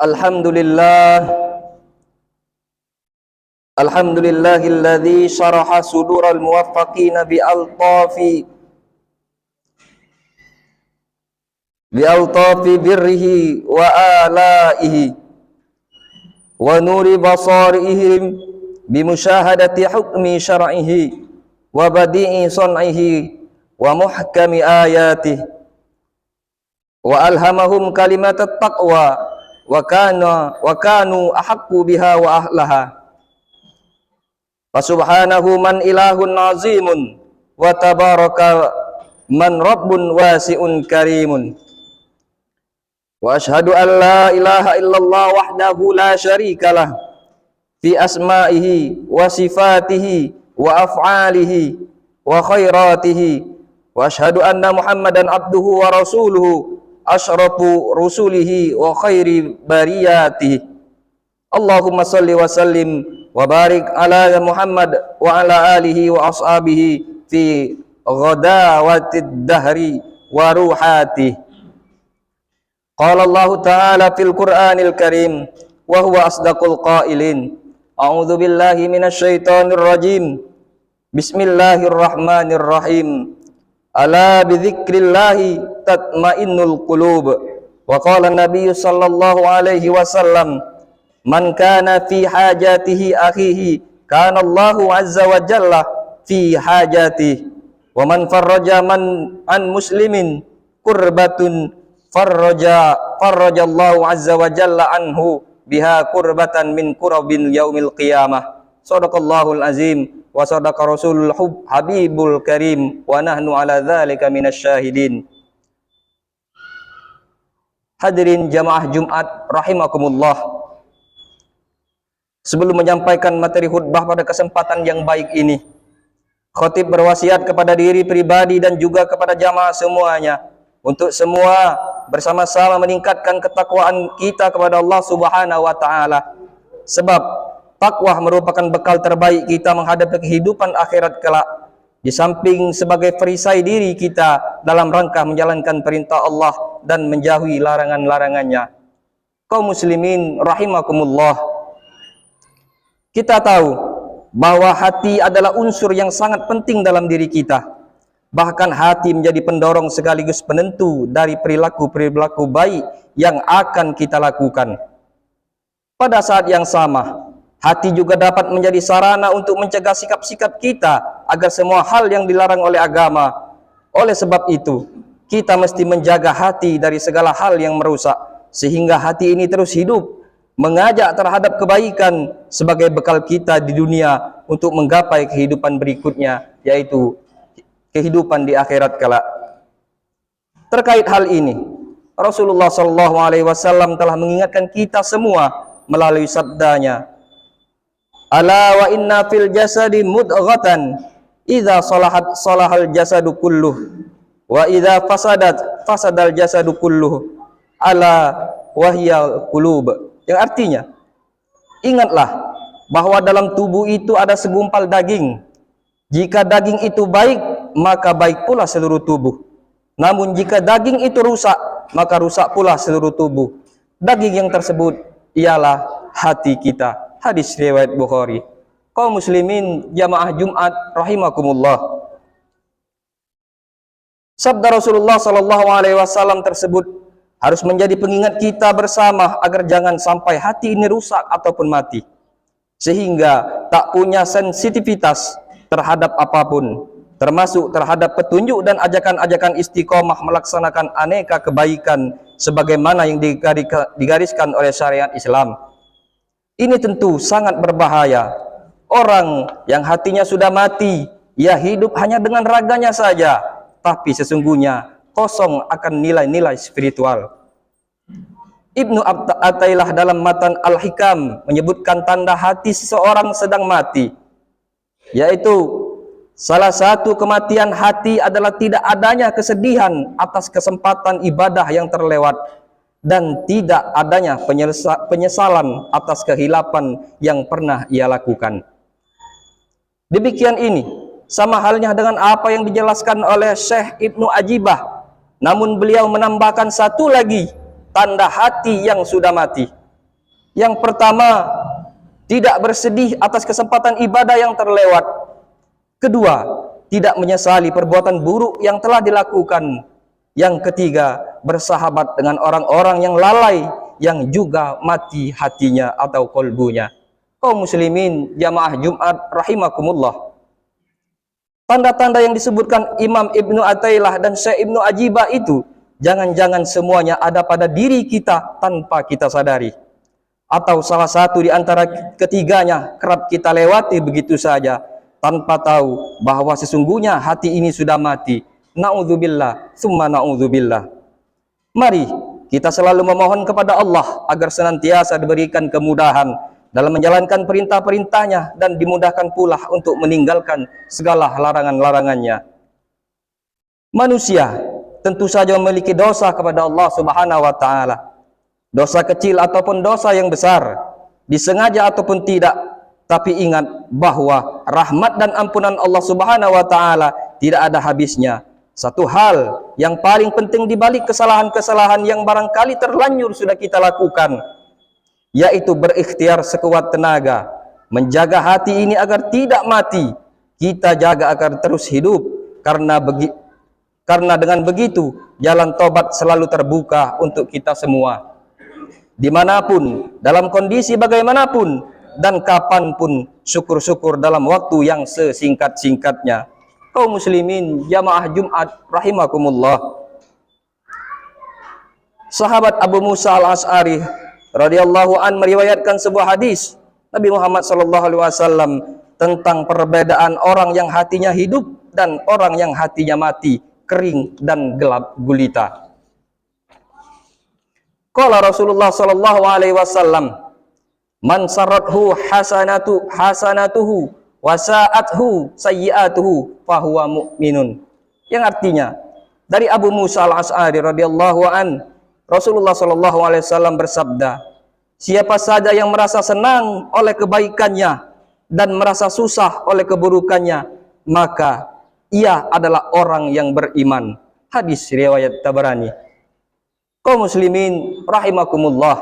Alhamdulillah, alhamdulillahilladzi syaraha sudural muwaffaqina bi altafi birrihi wa alaihi wa nuri basarihim bi musyahadati hukmi syar'ihi wa badi'i sun'ihi wa muhkami ayatihi wa alhamahum kalimatat taqwa wa kanu ahaqqu biha wa ahlaha. Fasubhanahu man ilahun azimun wa tabaraka man rabbun wasi'un karimun. Wa ashhadu an la ilaha illallah wahdahu la syarikalah fi asma'ihi wa sifatihi wa af'alihi wa khairatihi. Wa ashhadu anna Muhammadan abduhu wa rasuluhu asyrafu rusulihi wa khairi bariyatihi. Allahumma salli wa sallim wa barik ala Muhammad wa ala alihi wa ashabihi fi ghadawatid dahri wa ruhatihi. Qala Allah ta'ala fil Qur'anil Karim wa huwa asdaqul qailin. A'udzu billahi minasy syaithanir rajim. Bismillahirrahmanirrahim. Ala bidzikrillahi tatmainnul qulub. Wa qala an-nabiy sallallahu alaihi wasallam, man kana fi hajatihi akhihi kana Allahu azza wa jalla fi hajatihi. Wa man farraja an muslimin kurbatun farrajallahu azza wa jalla anhu biha kurbatan min kurabil yaumil qiyamah. Shadaqallahul azim wa sadaqa rasulul habibul karim wa nahnu ala dzalika minasyahidin. Hadirin jamaah Jumat rahimakumullah. Sebelum menyampaikan materi khutbah pada kesempatan yang baik ini, khatib berwasiat kepada diri pribadi dan juga kepada jamaah semuanya untuk semua bersama-sama meningkatkan ketakwaan kita kepada Allah Subhanahu wa taala. Sebab takwa merupakan bekal terbaik kita menghadapi kehidupan akhirat kelak. Di samping sebagai perisai diri kita dalam rangka menjalankan perintah Allah dan menjauhi larangan-larangannya. Kaum muslimin rahimakumullah. Kita tahu bahwa hati adalah unsur yang sangat penting dalam diri kita. Bahkan hati menjadi pendorong sekaligus penentu dari perilaku-perilaku baik yang akan kita lakukan. Pada saat yang sama, hati juga dapat menjadi sarana untuk mencegah sikap-sikap kita agar semua hal yang dilarang oleh agama. Oleh sebab itu, kita mesti menjaga hati dari segala hal yang merusak, sehingga hati ini terus hidup, mengajak terhadap kebaikan sebagai bekal kita di dunia untuk menggapai kehidupan berikutnya, yaitu kehidupan di akhirat kelak. Terkait hal ini, Rasulullah SAW telah mengingatkan kita semua melalui sabdanya, ala wa inna fil jasadi mudghatan idza salahat salahal jasadu kulluh wa idza fasadat fasadal jasadu kulluh ala wahyal qulub. Yang artinya, ingatlah bahwa dalam tubuh itu ada segumpal daging. Jika daging itu baik, maka baik pula seluruh tubuh. Namun jika daging itu rusak, maka rusak pula seluruh tubuh. Daging yang tersebut ialah hati kita. Hadis riwayat Bukhari. Kaum muslimin jamaah Jumat rahimakumullah. Sabda Rasulullah SAW tersebut harus menjadi pengingat kita bersama agar jangan sampai hati ini rusak ataupun mati, sehingga tak punya sensitivitas terhadap apapun, termasuk terhadap petunjuk dan ajakan-ajakan istiqomah melaksanakan aneka kebaikan sebagaimana yang digariskan oleh syariat Islam. Ini tentu sangat berbahaya. Orang yang hatinya sudah mati, ia hidup hanya dengan raganya saja, tapi sesungguhnya kosong akan nilai-nilai spiritual. Ibnu Atailah dalam matan Al-Hikam menyebutkan tanda hati seseorang sedang mati, yaitu salah satu kematian hati adalah tidak adanya kesedihan atas kesempatan ibadah yang terlewat dan tidak adanya penyesalan atas kehilapan yang pernah ia lakukan. Demikian ini sama halnya dengan apa yang dijelaskan oleh Syekh Ibnu Ajibah, namun beliau menambahkan satu lagi tanda hati yang sudah mati, Yang pertama, tidak bersedih atas kesempatan ibadah yang terlewat. Kedua, tidak menyesali perbuatan buruk yang telah dilakukan. Yang ketiga, bersahabat dengan orang-orang yang lalai, yang juga mati hatinya atau kolbunya. Kaum muslimin jamaah Jumat rahimakumullah. Tanda-tanda yang disebutkan Imam Ibnu Atailah dan Syekh Ibnu Ajibah itu, jangan-jangan semuanya ada pada diri kita tanpa kita sadari. Atau salah satu di antara ketiganya kerap kita lewati begitu saja, tanpa tahu bahwa sesungguhnya hati ini sudah mati. Na'udzubillah, summa na'udzubillah. Mari kita selalu memohon kepada Allah agar senantiasa diberikan kemudahan dalam menjalankan perintah-perintahnya dan dimudahkan pula untuk meninggalkan segala larangan-larangannya. Manusia tentu saja memiliki dosa kepada Allah Subhanahu wa taala. Dosa kecil ataupun dosa yang besar, disengaja ataupun tidak, tapi ingat bahwa rahmat dan ampunan Allah Subhanahu wa taala tidak ada habisnya. Satu hal yang paling penting di balik kesalahan-kesalahan yang barangkali terlanjur sudah kita lakukan, yaitu berikhtiar sekuat tenaga menjaga hati ini agar tidak mati. Kita jaga agar terus hidup, karena dengan begitu jalan tobat selalu terbuka untuk kita semua. Dimanapun, dalam kondisi bagaimanapun, dan kapanpun, syukur-syukur dalam waktu yang sesingkat-singkatnya. Kaum muslimin jamaah Jumat rahimakumullah. Sahabat Abu Musa al-Ash'ari radhiyallahu an meriwayatkan sebuah hadis Nabi Muhammad sallallahu alaihi wasallam tentang perbedaan orang yang hatinya hidup dan orang yang hatinya mati, kering dan gelap gulita. Qala Rasulullah sallallahu alaihi wasallam, man sarathu hasanatuhu wa sa'athu sayyi'atuhu fahuwa mu'minun. Yang artinya, dari Abu Musa al-Ash'ari radhiyallahu an, Rasulullah sallallahu alaihi wasallam bersabda, siapa saja yang merasa senang oleh kebaikannya dan merasa susah oleh keburukannya, maka ia adalah orang yang beriman. Hadis riwayat Tabarani. Kaum muslimin rahimakumullah.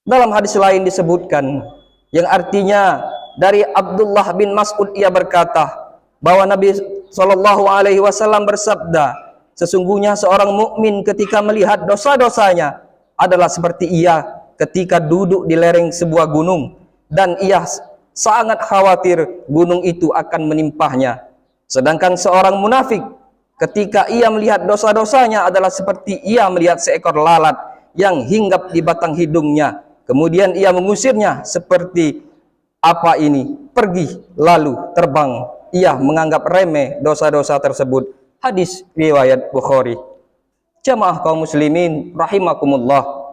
Dalam hadis lain disebutkan, yang artinya dari Abdullah bin Mas'ud, ia berkata bahwa Nabi sallallahu alaihi wasallam bersabda, sesungguhnya seorang mukmin ketika melihat dosa-dosanya adalah seperti ia ketika duduk di lereng sebuah gunung dan ia sangat khawatir gunung itu akan menimpahnya. Sedangkan seorang munafik ketika ia melihat dosa-dosanya adalah seperti ia melihat seekor lalat yang hinggap di batang hidungnya, kemudian ia mengusirnya seperti apa ini, pergi lalu terbang. Ia menganggap remeh dosa-dosa tersebut. Hadis riwayat Bukhari. Jamaah kaum muslimin rahimakumullah.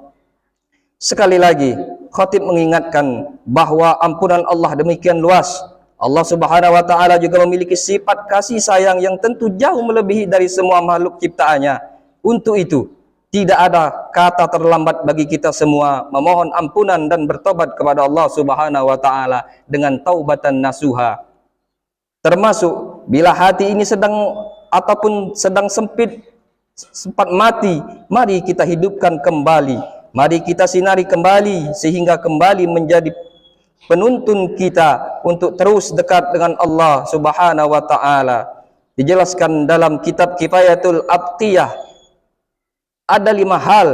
Sekali lagi, khatib mengingatkan bahwa ampunan Allah demikian luas. Allah Subhanahu wa taala juga memiliki sifat kasih sayang yang tentu jauh melebihi dari semua makhluk ciptaannya. Untuk itu, tidak ada kata terlambat bagi kita semua memohon ampunan dan bertobat kepada Allah Subhanahu wa taala dengan taubatan nasuha. Termasuk bila hati ini sedang sempit, sempat mati, mari kita hidupkan kembali. Mari kita sinari kembali sehingga kembali menjadi penuntun kita untuk terus dekat dengan Allah Subhanahu wa taala. Dijelaskan dalam kitab Kifayatul Atqiyah, ada 5 hal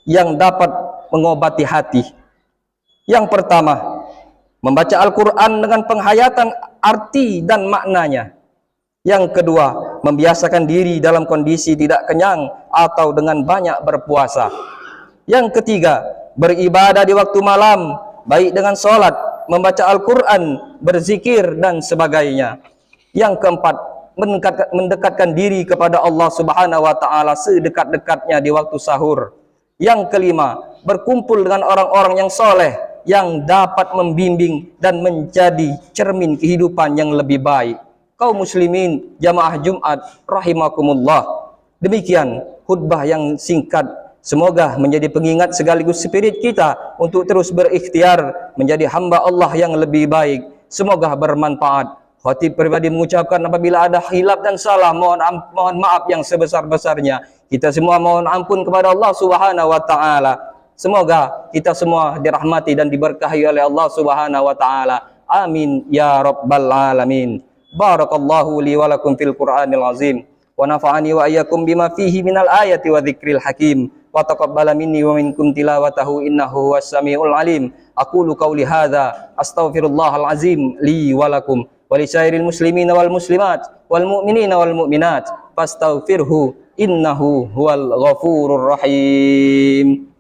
yang dapat mengobati hati. Yang pertama, membaca Al-Quran dengan penghayatan arti dan maknanya. Yang kedua, membiasakan diri dalam kondisi tidak kenyang atau dengan banyak berpuasa. Yang ketiga, beribadah di waktu malam, baik dengan sholat, membaca Al-Quran, berzikir, dan sebagainya. Yang keempat, mendekatkan diri kepada Allah Subhanahu wa taala sedekat-dekatnya di waktu sahur. Yang kelima, berkumpul dengan orang-orang yang soleh yang dapat membimbing dan menjadi cermin kehidupan yang lebih baik. Kaum muslimin jamaah Jumat rahimakumullah. Demikian khutbah yang singkat, semoga menjadi pengingat sekaligus spirit kita untuk terus berikhtiar menjadi hamba Allah yang lebih baik. Semoga bermanfaat. Khatib pribadi mengucapkan apabila ada khilaf dan salah, mohon maaf yang sebesar-besarnya. Kita semua mohon ampun kepada Allah Subhanahu wa taala. Semoga kita semua dirahmati dan diberkahi oleh Allah Subhanahu wa taala. Amin ya rabbal alamin. Barakallahu li wa lakum fil Qur'anil azim wa nafa'ani wa iyyakum bima fihi minal ayati wa dzikril hakim wa taqabbala minni wa minkum tilawatahu innahu huwas samiul alim. Aqulu qawli hadza astaghfirullahal azim li wa lakum wa li syairil muslimina wal muslimat wal mu'minina wal mu'minat fastaghfirhu innahu huwal ghafurur rahim.